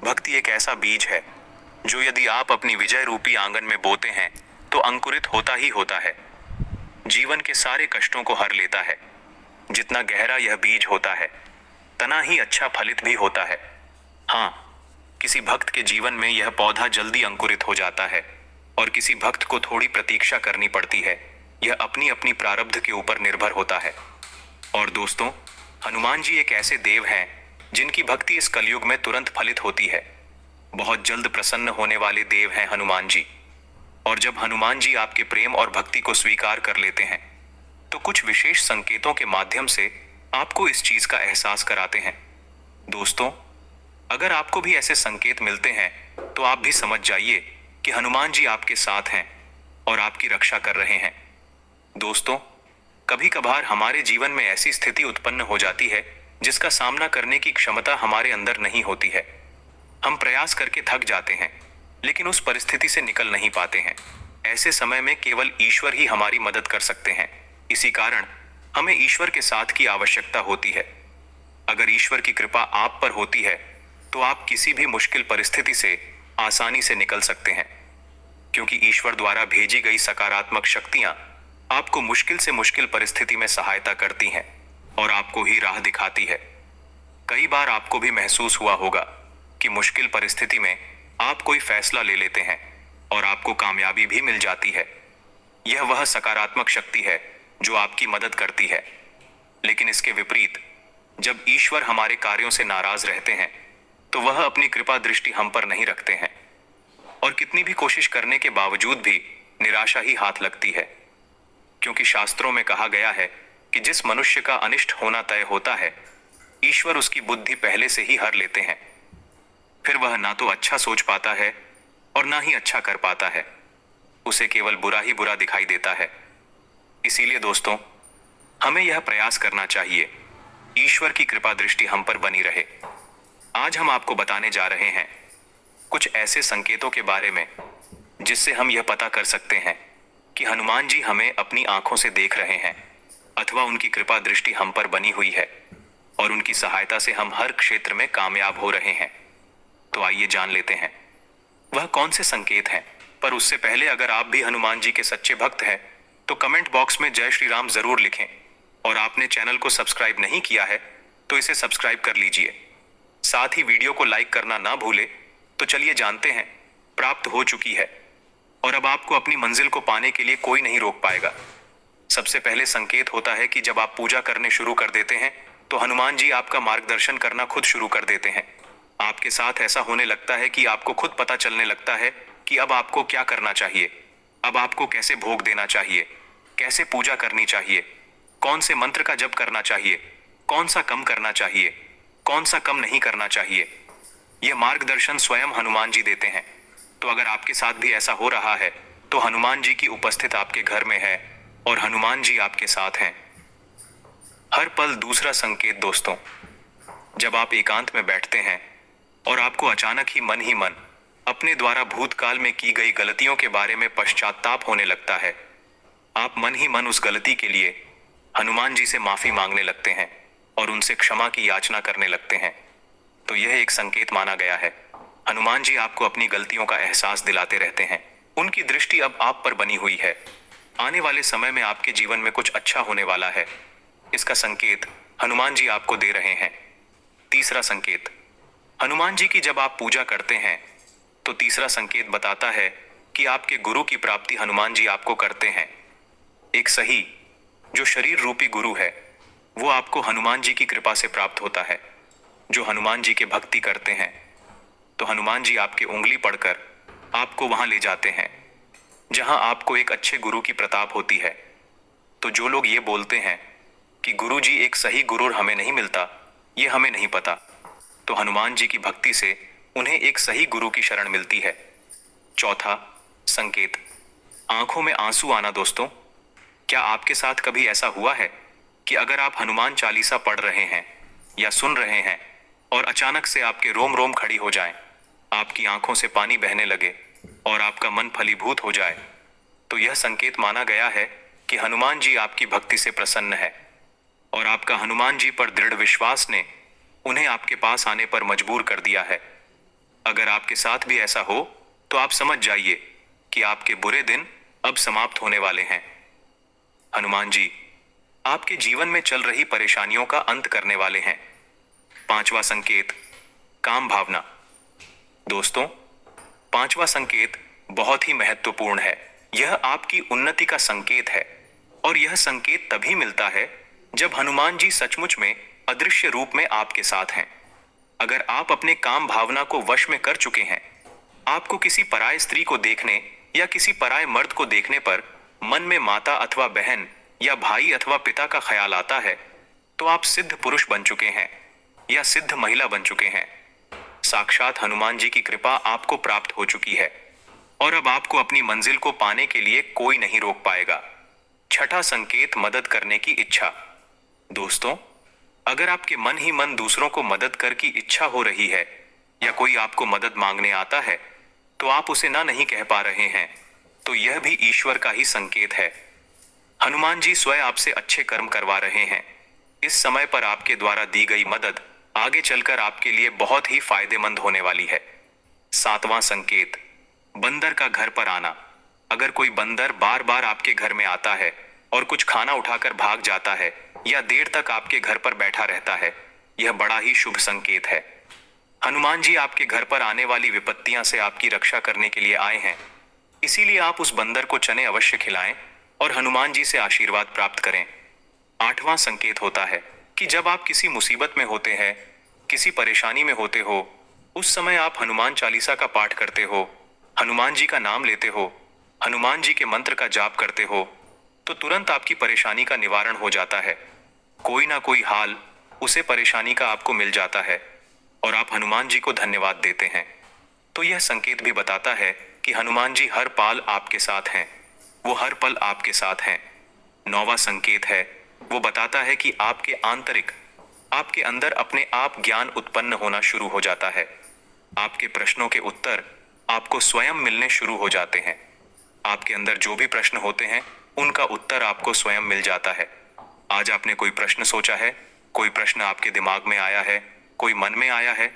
भक्ति एक ऐसा बीज है जो यदि आप अपनी विजय रूपी आंगन में बोते हैं तो अंकुरित होता ही होता है। जीवन के सारे कष्टों को हर लेता है। जितना गहरा यह बीज होता है, तना ही अच्छा फलित भी होता है। हाँ, किसी भक्त के जीवन में यह पौधा जल्दी अंकुरित हो जाता है और किसी भक्त को थोड़ी प्रतीक्षा करनी पड़ती है। यह अपनी अपनी प्रारब्ध के ऊपर निर्भर होता है। और दोस्तों, हनुमान जी एक ऐसे देव हैं जिनकी भक्ति इस कलयुग में तुरंत फलित होती है। बहुत जल्द प्रसन्न होने वाले देव हैं हनुमान जी। और जब हनुमान जी आपके प्रेम और भक्ति को स्वीकार कर लेते हैं तो कुछ विशेष संकेतों के माध्यम से आपको इस चीज का एहसास कराते हैं। दोस्तों, अगर आपको भी ऐसे संकेत मिलते हैं तो आप भी समझ जाइए कि हनुमान जी आपके साथ हैं और आपकी रक्षा कर रहे हैं। दोस्तों, कभी कभार हमारे जीवन में ऐसी स्थिति उत्पन्न हो जाती है जिसका सामना करने की क्षमता हमारे अंदर नहीं होती है। हम प्रयास करके थक जाते हैं लेकिन उस परिस्थिति से निकल नहीं पाते हैं। ऐसे समय में केवल ईश्वर ही हमारी मदद कर सकते हैं। इसी कारण हमें ईश्वर के साथ की आवश्यकता होती है। अगर ईश्वर की कृपा आप पर होती है तो आप किसी भी मुश्किल परिस्थिति से आसानी से निकल सकते हैं, क्योंकि ईश्वर द्वारा भेजी गई सकारात्मक शक्तियां आपको मुश्किल से मुश्किल परिस्थिति में सहायता करती हैं और आपको ही राह दिखाती है। कई बार आपको भी महसूस हुआ होगा कि मुश्किल परिस्थिति में आप कोई फैसला ले लेते हैं और आपको कामयाबी भी मिल जाती है। यह वह सकारात्मक शक्ति है जो आपकी मदद करती है। लेकिन इसके विपरीत, जब ईश्वर हमारे कार्यों से नाराज रहते हैं तो वह अपनी कृपा दृष्टि हम पर नहीं रखते हैं और कितनी भी कोशिश करने के बावजूद भी निराशा ही हाथ लगती है। क्योंकि शास्त्रों में कहा गया है कि जिस मनुष्य का अनिष्ट होना तय होता है, ईश्वर उसकी बुद्धि पहले से ही हर लेते हैं। फिर वह ना तो अच्छा सोच पाता है और ना ही अच्छा कर पाता है। उसे केवल बुरा ही बुरा दिखाई देता है। इसीलिए दोस्तों, हमें यह प्रयास करना चाहिए ईश्वर की कृपा दृष्टि हम पर बनी रहे। आज हम आपको बताने जा रहे हैं कुछ ऐसे संकेतों के बारे में जिससे हम यह पता कर सकते हैं कि हनुमान जी हमें अपनी आंखों से देख रहे हैं अथवा उनकी कृपा दृष्टि हम पर बनी हुई है और उनकी सहायता से हम हर क्षेत्र में कामयाब हो रहे हैं। तो आइए जान लेते हैं वह कौन से संकेत हैं। पर उससे पहले, अगर आप भी हनुमान जी के सच्चे भक्त हैं तो कमेंट बॉक्स में जय श्री राम जरूर लिखें। और आपने चैनल को सब्सक्राइब नहीं किया है तो इसे सब्सक्राइब कर लीजिए। साथ ही वीडियो को लाइक करना ना भूले। तो चलिए जानते हैं, प्राप्त हो चुकी है और अब आपको अपनी मंजिल को पाने के लिए कोई नहीं रोक पाएगा। सबसे पहले संकेत होता है कि जब आप पूजा करने शुरू कर देते हैं तो हनुमान जी आपका मार्गदर्शन करना खुद शुरू कर देते हैं। आपके साथ ऐसा होने लगता है कि आपको खुद पता चलने लगता है कि अब आपको क्या करना चाहिए, अब आपको कैसे भोग देना चाहिए, कैसे पूजा करनी चाहिए, कौन से मंत्र का जप करना चाहिए, कौन सा कम करना चाहिए, कौन सा कम नहीं करना चाहिए। यह मार्गदर्शन स्वयं हनुमान जी देते हैं। तो अगर आपके साथ भी ऐसा हो रहा है तो हनुमान जी की उपस्थित आपके घर में है और हनुमान जी आपके साथ हैं हर पल। दूसरा संकेत दोस्तों, जब आप एकांत में बैठते हैं और आपको अचानक ही मन अपने द्वारा भूतकाल में की गई गलतियों के बारे में पश्चाताप होने लगता है। आप मन ही मन उस गलती के लिए हनुमान जी से माफी मांगने लगते हैं और उनसे क्षमा की याचना करने लगते हैं। तो यह एक संकेत माना गया है। हनुमान जी आपको अपनी गलतियों का एहसास दिलाते रहते हैं। उनकी दृष्टि अब आप पर बनी हुई है। आने वाले समय में आपके जीवन में कुछ अच्छा होने वाला है, इसका संकेत हनुमान जी आपको दे रहे हैं। तीसरा संकेत, हनुमान जी की जब आप पूजा करते हैं तो तीसरा संकेत बताता है कि आपके गुरु की प्राप्ति हनुमान जी आपको करते हैं। एक सही जो शरीर रूपी गुरु है वो आपको हनुमान जी की कृपा से प्राप्त होता है। जो हनुमान जी के भक्ति करते हैं तो हनुमान जी आपके उंगली पड़कर आपको वहां ले जाते हैं जहां आपको एक अच्छे गुरु की प्रताप होती है। तो जो लोग ये बोलते हैं कि गुरु जी एक सही गुरु हमें नहीं मिलता, ये हमें नहीं पता, तो हनुमान जी की भक्ति से उन्हें एक सही गुरु की शरण मिलती है। चौथा संकेत, आंखों में आंसू आना। दोस्तों, क्या आपके साथ कभी ऐसा हुआ है कि अगर आप हनुमान चालीसा पढ़ रहे हैं या सुन रहे हैं और अचानक से आपके रोम रोम खड़ी हो जाएं, आपकी आंखों से पानी बहने लगे और आपका मन फलीभूत हो जाए, तो यह संकेत माना गया है कि हनुमान जी आपकी भक्ति से प्रसन्न है और आपका हनुमान जी पर दृढ़ विश्वास ने उन्हें आपके पास आने पर मजबूर कर दिया है। अगर आपके साथ भी ऐसा हो तो आप समझ जाइए कि आपके बुरे दिन अब समाप्त होने वाले हैं। हनुमान जी आपके जीवन में चल रही परेशानियों का अंत करने वाले हैं। पांचवा संकेत, काम भावना। दोस्तों, पांचवा संकेत बहुत ही महत्वपूर्ण है। यह आपकी उन्नति का संकेत है और यह संकेत तभी मिलता है जब हनुमान जी सचमुच में अदृश्य रूप में आपके साथ हैं। अगर आप अपने काम भावना को वश में कर चुके हैं, आपको किसी पराय स्त्री को देखने या किसी पराय मर्द को देखने पर मन में माता अथवा बहन या भाई अथवा पिता का ख्याल आता है, तो आप सिद्ध पुरुष बन चुके हैं या सिद्ध महिला बन चुके हैं। साक्षात हनुमान जी की कृपा आपको प्राप्त हो चुकी है और अब आपको अपनी मंजिल को पाने के लिए कोई नहीं रोक पाएगा। छठा संकेत, मदद करने की इच्छा। दोस्तों, अगर आपके मन ही मन दूसरों को मदद कर की इच्छा हो रही है या कोई आपको मदद मांगने आता है तो आप उसे ना नहीं कह पा रहे हैं, तो यह भी ईश्वर का ही संकेत है। हनुमान जी स्वयं आपसे अच्छे कर्म करवा रहे हैं। इस समय पर आपके द्वारा दी गई मदद आगे चलकर आपके लिए बहुत ही फायदेमंद होने वाली है। सातवां संकेत, बंदर का घर पर आना। अगर कोई बंदर बार बार आपके घर में आता है और कुछ खाना उठाकर भाग जाता है या देर तक आपके घर पर बैठा रहता है, यह बड़ा ही शुभ संकेत है। हनुमान जी आपके घर पर आने वाली विपत्तियां से आपकी रक्षा करने के लिए आए हैं। इसीलिए आप उस बंदर को चने अवश्य खिलाएं और हनुमान जी से आशीर्वाद प्राप्त करें। आठवां संकेत होता है कि जब आप किसी मुसीबत में होते हैं, किसी परेशानी में होते हो, उस समय आप हनुमान चालीसा का पाठ करते हो, हनुमान जी का नाम लेते हो, हनुमान जी के मंत्र का जाप करते हो, तो तुरंत आपकी परेशानी का निवारण हो जाता है। कोई ना कोई हाल उसे परेशानी का आपको मिल जाता है और आप हनुमान जी को धन्यवाद देते हैं। तो यह संकेत भी बताता है कि हनुमान जी हर पाल आपके साथ हैं, वो हर पल आपके साथ हैं। नौवां संकेत है, वो बताता है कि आपके आंतरिक, आपके अंदर अपने आप ज्ञान उत्पन्न होना शुरू हो जाता है। आपके प्रश्नों के उत्तर आपको स्वयं मिलने शुरू हो जाते हैं। आपके अंदर जो भी प्रश्न होते हैं उनका उत्तर आपको स्वयं मिल जाता है। आज आपने कोई प्रश्न सोचा है, कोई प्रश्न आपके दिमाग में आया है, कोई मन में आया है,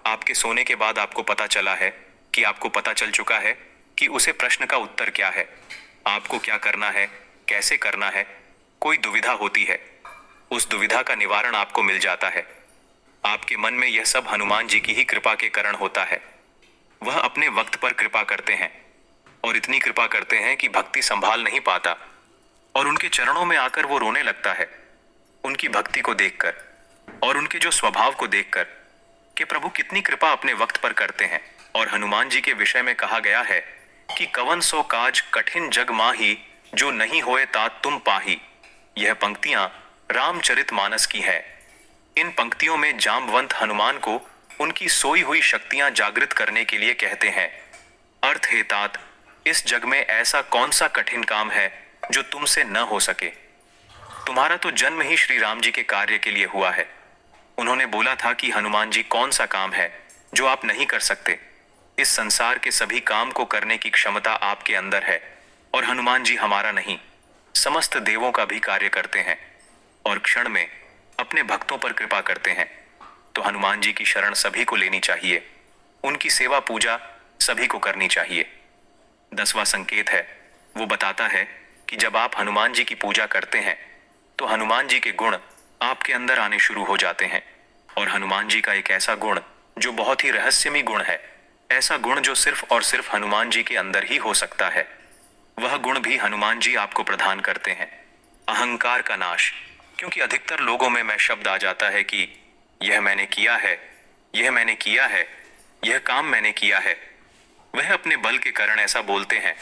आपके सोने के बाद आपको पता चला है कि आपको पता चल चुका है कि उसे प्रश्न का उत्तर क्या है, आपको क्या करना है, कैसे करना है। कोई दुविधा होती है, उस दुविधा का निवारण आपको मिल जाता है। आपके मन में यह सब हनुमान जी की ही कृपा के कारण होता है। वह अपने वक्त पर कृपा करते हैं और इतनी कृपा करते हैं कि भक्ति संभाल नहीं पाता और उनके चरणों में आकर वो रोने लगता है, उनकी भक्ति को देखकर और उनके जो स्वभाव को देखकर कि प्रभु कितनी कृपा अपने वक्त पर करते हैं। और हनुमान जी के विषय में कहा गया है कि कवन सो काज कठिन जग माही, जो नहीं होए तात तुम पाही। यह पंक्तियां रामचरितमानस की है। इन पंक्तियों में जाम्बवंत हनुमान को उनकी सोई हुई शक्तियां जागृत करने के लिए कहते हैं। अर्थ है, तात, इस जग में ऐसा कौन सा कठिन काम है जो तुमसे न हो सके। तुम्हारा तो जन्म ही श्री राम जी के कार्य के लिए हुआ है। उन्होंने बोला था कि हनुमान जी कौन सा काम है जो आप नहीं कर सकते। इस संसार के सभी काम को करने की क्षमता आपके अंदर है और हनुमान जी हमारा नहीं, समस्त देवों का भी कार्य करते हैं और क्षण में अपने भक्तों पर कृपा करते हैं। तो हनुमान जी की शरण सभी को लेनी चाहिए, उनकी सेवा पूजा सभी को करनी चाहिए। 10वां संकेत है, वो बताता है कि जब आप हनुमान जी की पूजा करते हैं तो हनुमान जी के गुण आपके अंदर आने शुरू हो जाते हैं। और हनुमान जी का एक ऐसा गुण जो बहुत ही रहस्यमय गुण है, ऐसा गुण जो सिर्फ और सिर्फ हनुमान जी के अंदर ही हो सकता है, वह गुण भी हनुमान जी आपको प्रदान करते हैं, अहंकार का नाश। क्योंकि अधिकतर लोगों में मैं शब्द आ जाता है कि यह मैंने किया है, यह मैंने किया है, यह काम मैंने किया है। वह अपने बल के कारण ऐसा बोलते हैं।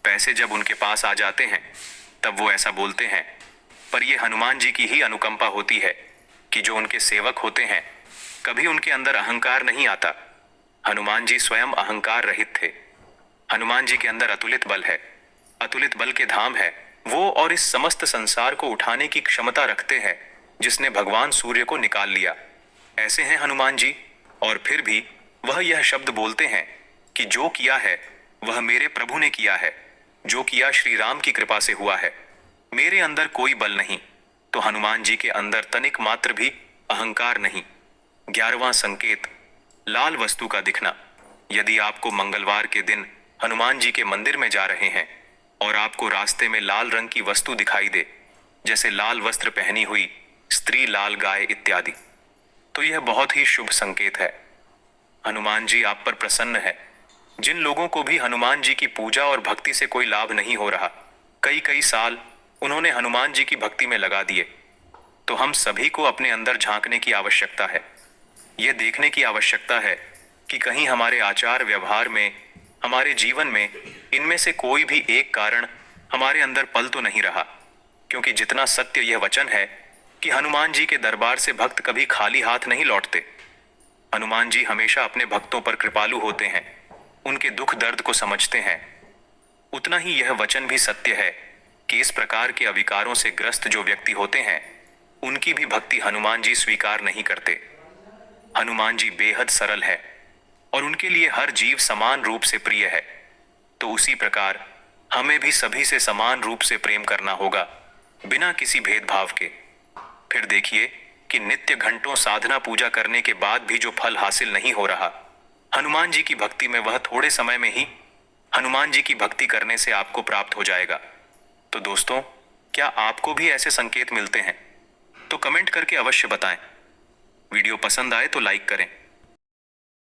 पैसे जब उनके पास आ जाते हैं तब वो ऐसा बोलते हैं। पर यह हनुमान जी की ही अनुकंपा होती है कि जो उनके सेवक होते हैं, कभी उनके अंदर अहंकार नहीं आता। हनुमान जी स्वयं अहंकार रहित थे। हनुमान जी के अंदर अतुलित बल है, अतुलित बल के धाम है। वो और इस समस्त संसार को उठाने की क्षमता रखते हैं जिसने भगवान सूर्य को निकाल लिया। ऐसे हैं हनुमान जी। और फिर भी वह यह शब्द बोलते हैं कि जो किया है वह मेरे प्रभु ने किया है, जो किया श्री राम की कृपा से हुआ है, मेरे अंदर कोई बल नहीं। तो हनुमान जी के अंदर तनिक मात्र भी अहंकार नहीं। 11वां संकेत, लाल वस्तु का दिखना। यदि आपको मंगलवार के दिन हनुमान जी के मंदिर में जा रहे हैं और आपको रास्ते में लाल रंग की वस्तु दिखाई दे, जैसे लाल वस्त्र पहनी हुई स्त्री, लाल गाय इत्यादि, तो यह बहुत ही शुभ संकेत है। हनुमान जी आप पर प्रसन्न है। जिन लोगों को भी हनुमान जी की पूजा और भक्ति से कोई लाभ नहीं हो रहा, कई कई साल उन्होंने हनुमान जी की भक्ति में लगा दिए, तो हम सभी को अपने अंदर झांकने की आवश्यकता है। यह देखने की आवश्यकता है कि कहीं हमारे आचार व्यवहार में, हमारे जीवन में इनमें से कोई भी एक कारण हमारे अंदर पल तो नहीं रहा। क्योंकि जितना सत्य यह वचन है कि हनुमान जी के दरबार से भक्त कभी खाली हाथ नहीं लौटते। हनुमान जी हमेशा अपने भक्तों पर कृपालु होते हैं, उनके दुख दर्द को समझते हैं। उतना ही यह वचन भी सत्य है कि इस प्रकार के अविकारों से ग्रस्त जो व्यक्ति होते हैं, उनकी भी भक्ति हनुमान जी स्वीकार नहीं करते। हनुमान जी बेहद सरल है और उनके लिए हर जीव समान रूप से प्रिय है। तो उसी प्रकार हमें भी सभी से समान रूप से प्रेम करना होगा, बिना किसी भेदभाव के। फिर देखिए कि नित्य घंटों साधना पूजा करने के बाद भी जो फल हासिल नहीं हो रहा, हनुमान जी की भक्ति में वह थोड़े समय में ही हनुमान जी की भक्ति करने से आपको प्राप्त हो जाएगा। तो दोस्तों, क्या आपको भी ऐसे संकेत मिलते हैं? तो कमेंट करके अवश्य बताएं। वीडियो पसंद आए तो लाइक करें।